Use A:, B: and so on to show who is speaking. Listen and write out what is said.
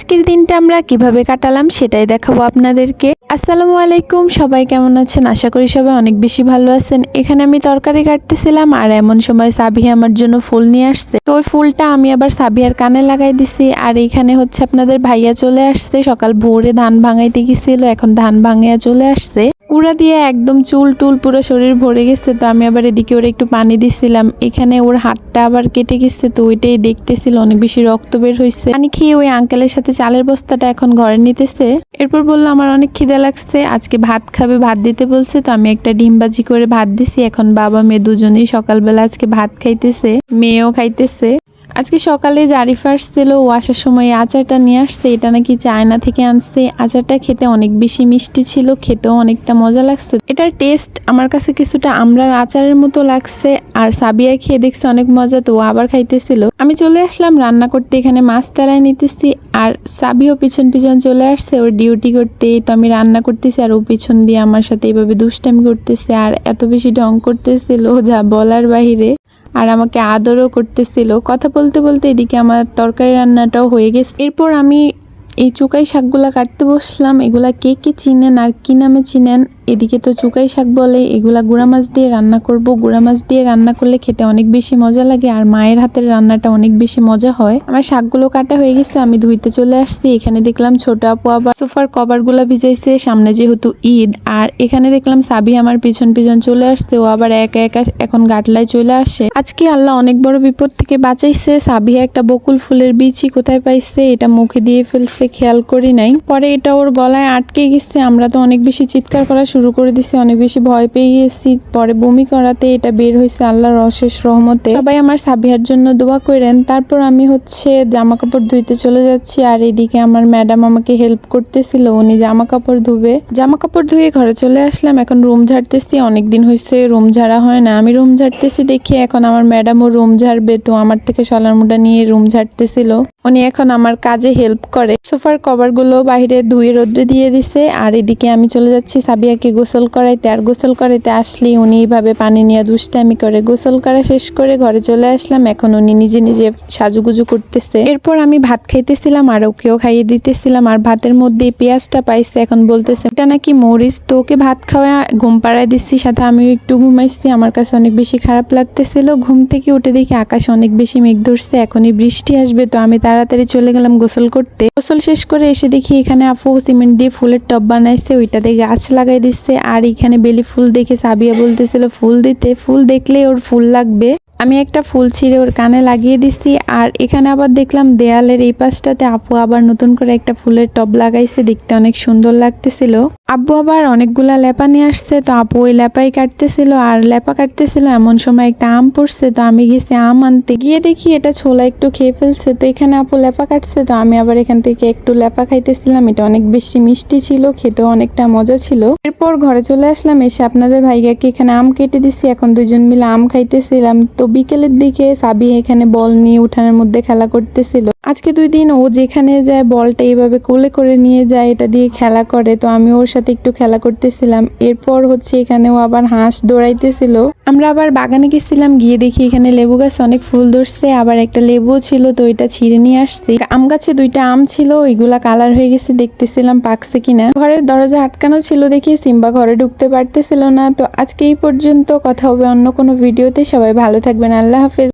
A: আজকের দিনটা আমরা কিভাবে কাটালাম সেটাই দেখাবো আপনাদেরকে। আসসালামু আলাইকুম, সবাই কেমন আছেন? আশা করি সবাই অনেক বেশি ভালো আছেন। এখানে আমি তরকারি কাটতেছিলাম আর এমন সময় সাবিহা আমার জন্য ফুল নিয়ে আসছে। তো ওই ফুলটা আমি আবার সাবিহার কানে লাগাই দিছি। আর এইখানে হচ্ছে আপনাদের ভাইয়া চলে আসছে, সকাল ভোরে ধান ভাঙাইতে গেছিল, এখন ধান ভাঙাইয়া চলে আসছে। কুড়া দিয়ে একদম চুল টুল পুরো শরীর ভরে গেছে। তো আমি আবার এদিকে ওর একটু পানি দিছিলাম। এখানে ওর হাতটা আবার কেটে গেছে, তো ওইটাই দেখতেছিল, অনেক বেশি রক্ত বের হয়েছে। পানি খেয়ে ওই আঙ্কেলের সাথে চালের বস্তাটা এখন ঘরে নিতেছে। এরপর বললো আমার অনেক খিদে লাগছে, আজকে ভাত খাবে, ভাত দিতে বলছে। তো আমি একটা ডিম ভাজি করে ভাত দিছি। এখন বাবা মেয়ে দুজনেই সকালবেলা আজকে ভাত খাইতেছে, মেয়েও খাইতেছে। আজকে সকালে জারিফা আসছিল, ও আসার সময় আচারটা নিয়ে আসছে, এটা নাকি চায়না থেকে আনছে। আচারটা খেতে অনেক বেশি মিষ্টি ছিল, খেতেও অনেকটা মজা লাগছে। এটার টেস্ট আমার কাছে কিছুটা আমরার আচারের মতো লাগছে। আর সাবিয়া খেয়ে দেখছে অনেক মজা, তো ও আবার খাইতেছিল। আমি চলে আসলাম রান্না করতে, এখানে মাছ তেলায় নিতেছি। আর সাবিও পিছন পিছন চলে আসছে ওর ডিউটি করতে। তো আমি রান্না করতেছি আর ও পিছন দিয়ে আমার সাথে এইভাবে দুষ্টামি করতেছে আর এত বেশি ঢং করতেছিল যা বলার বাহিরে। আর আমাকে আদরও করতেছিল। কথা বলতে বলতে এদিকে আমার তরকারি রান্নাটাও হয়ে গেছে। এরপর আমি এই চুকাই শাকগুলা কাটতে বসলাম। এগুলা কে কে চিনেন আর কি নামে চিনেন? এদিকে তো চুকাই শাক বলে। এগুলা গুঁড়া মাছ দিয়ে রান্না করব। গুঁড়া মাছ দিয়ে রান্না করলে খেতে অনেক বেশি মজা লাগে আর মায়ের হাতের রান্নাটা অনেক বেশি মজা হয়। আমার শাকগুলো কাটা হয়ে গেছে, আমি ধুইতে চলে আসছি। এখানে দেখলাম ছোট আপু আবার সোফার কভার গুলা ভিজাইছে, সামনে যেহেতু ঈদ। আর এখানে দেখলাম সাবি আমার পিছন পিছন চলে আসছে, ও আবার একা একা এখন গাটলায় চলে আসে। আজকে আল্লাহ অনেক বড় বিপদ থেকে বাঁচাইছে। সাবিহা একটা বকুল ফুলের বীজই কোথায় পাইছে, এটা মুখে দিয়ে ফেলছে, খেয়াল করি নাই। পরে এটা ওর গলায় আটকে গেছে। আমরা তো অনেক বেশি চিৎকার করা শুরু করে দিছি, অনেক বেশি ভয় পেয়ে গেছি। পরে বমি করাতে এটা বের হয়েছে আল্লাহর অশেষ রহমতে। সবাই আমার সাবিহার জন্য দোয়া করেন। তারপর আমি হচ্ছে জামা কাপড় ধুইতে চলে যাচ্ছি। আর এদিকে আমার ম্যাডাম আমাকে হেল্প করতেছিল, উনি জামা কাপড় ধুবে। জামা কাপড় ধুয়ে ঘরে চলে আসলাম, এখন রুম ঝাড়তেছি। অনেকদিন হয়েছে রুম ঝাড়া হয় না। আমি রুম ঝাড়তেছি দেখে এখন আমার ম্যাডামও রুম ঝাড়বে, তো আমার থেকে সলার মুঠা নিয়ে রুম ঝাড়তেছিল। উনি এখন আমার কাজে হেল্প করে। সোফার কভার গুলো বাইরে ধুয়ে রোদ্রে দিয়ে দিছে। আর এদিকে আমি চলে যাচ্ছি সাবিয়াকে গোসল করাইতে। আর গোসল করাইতে আসলেই উনি এইভাবে পানি নিয়ে দুষ্টামি করে। গোসল করা শেষ করে ঘরে চলে আসলাম, এখন উনি নিজে নিজে সাজুগুজু করতেছে। এরপর আমি ভাত খাইতেছিলাম আর ওকেও খাইয়ে দিতেছিলাম। আর ভাতের মধ্যে পেঁয়াজটা পাইছে, এখন বলতেছে এটা নাকি মরিচ। তো ওকে ভাত খাওয়া ঘুম পাড়ায় দিচ্ছি, সাথে আমিও একটু ঘুমাইছি। আমার কাছে অনেক বেশি খারাপ লাগতেছিল। ঘুম থেকে উঠে দেখি আকাশে অনেক বেশি মেঘ ধরছে, এখনই বৃষ্টি আসবে। তো আমি তাড়াতাড়ি চলে গেলাম গোসল করতে। গোসল শেষ করে এসে দেখি এখানে আপু সিমেন্ট দিয়ে ফুলের টব বানাইছে, ওইটাতে গাছ লাগাই দিচ্ছে। আর এখানে বেলি ফুল দেখে সাবিয়া বলতেছিল ফুল দিতে, ফুল দেখলে ওর ফুল লাগবে। আমি একটা ফুল ছিঁড়ে ওর কানে লাগিয়ে দিছি। আর এখানে আবার দেখলাম দেয়ালের এই পাশটাতে আপু আবার নতুন করে একটা ফুলের টব লাগাইছে, দেখতে অনেক সুন্দর লাগতেছিল। আব্বু আবার অনেকগুলা লেপা নিয়ে আসছে, তো আপু ওই লেপাই কাটতেছিল আর লেপা কাটতেছিল। এমন সময় একটা আম পড়ছে, তো আমি গেছি আম আনতে, গিয়ে দেখি এটা ছোলা একটু খেয়ে ফেলছে। তো এখানে আপু লেপা কাটছে, তো আমি আবার এখান থেকে একটু লেপা খাইতেছিলাম। এটা অনেক বেশি মিষ্টি ছিল, খেতেও অনেকটা মজা ছিল। এরপর ঘরে চলে আসলাম, এসে আপনাদের ভাইয়াকে এখানে আম কেটে দিছি। এখন দুজন মিলে আম খাইতেছিলাম। তো বিকেলের দিকে সাবি এখানে বল নিয়ে উঠানের মধ্যে খেলা করতেছিল। আজকে 2 দিন ও যেখানে যায় বলটা এইভাবে কোলে করে নিয়ে যায়, এটা দিয়ে খেলা করে। তো আমি ওর সাথে একটু খেলা করতেছিলাম। এরপর হচ্ছে এখানেও আবার হাঁস দৌড়াইতেছিল। আমরা আবার বাগানে গেছিলাম, গিয়ে দেখি এখানে লেবু গাছ অনেক ফুল ধরছে, আবার একটা লেবুও ছিল, তো এটা ছিঁড়ে নিয়ে আসছি। আম গাছে 2টা আম ছিল, ওইগুলা কালার হয়ে গেছে, দেখতেছিলাম পাকছে কিনা। ঘরের দরজা আটকানো ছিল দেখি সিম্বা ঘরে ঢুকতে পারতেছিল না। তো আজকে এই পর্যন্ত, কথা হবে অন্য কোনো ভিডিওতে। সবাই ভালো থাকবেন, আল্লাহ হাফেজ।